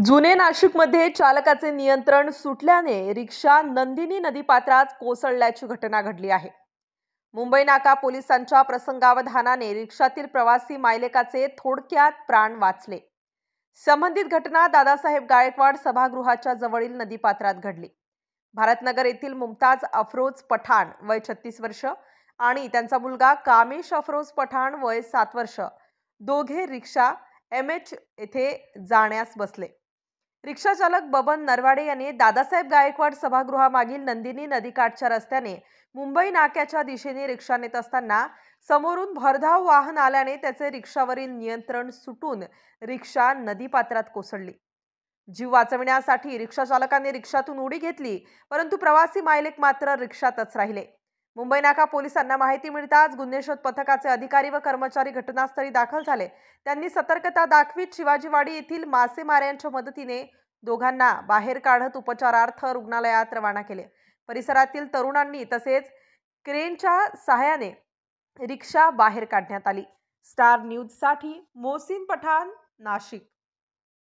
जुने नाशिकमध्ये चालकाचे नियंत्रण सुटल्याने रिक्षा नंदिनी नदीपात्रात कोसळल्याची घटना घडली आहे. मुंबई नाका पोलिसांच्या प्रसंगावधानाने रिक्षातील प्रवासी मायलेकाचे थोडक्यात प्राण वाचले. संबंधित घटना दादासाहेब गायकवाड सभागृहाच्या जवळील नदीपात्रात घडली. भारतनगर येथील मुमताज अफरोज पठाण वय 36 वर्ष आणि त्यांचा मुलगा कामेश अफरोज पठाण वय 7 वर्ष दोघे रिक्षा MH येथे जाण्यास बसले. रिक्षा चालक बबन नरवाडे यांनी दादासाहेब गायकवाड सभागृहामागील नंदिनी नदीकाठच्या रस्त्याने मुंबई नाक्याच्या दिशेने रिक्षा नेत असताना समोरून भरधाव वाहन आल्याने त्याचे रिक्षावरील नियंत्रण सुटून रिक्षा नदीपात्रात कोसळली. जीव वाचविण्यासाठी रिक्षा चालकाने रिक्षातून उडी घेतली, परंतु प्रवासी मायलेक मात्र रिक्षातच राहिले. मुंबई नाका पोलिसांना माहिती मिळताच गुन्हे शोध पथकाचे अधिकारी व कर्मचारी घटनास्थळी दाखल झाले. त्यांनी सतर्कता दाखवीत शिवाजीवाडी येथील मासेमाऱ्यांच्या मदतीने दोघांना बाहेर काढत उपचारार्थ रुग्णालयात रवाना केले. परिसरातील तरुणांनी तसेच क्रेनच्या सहाय्याने रिक्षा बाहेर काढण्यात आली. स्टार न्यूज साठी मोहसिन पठाण, नाशिक.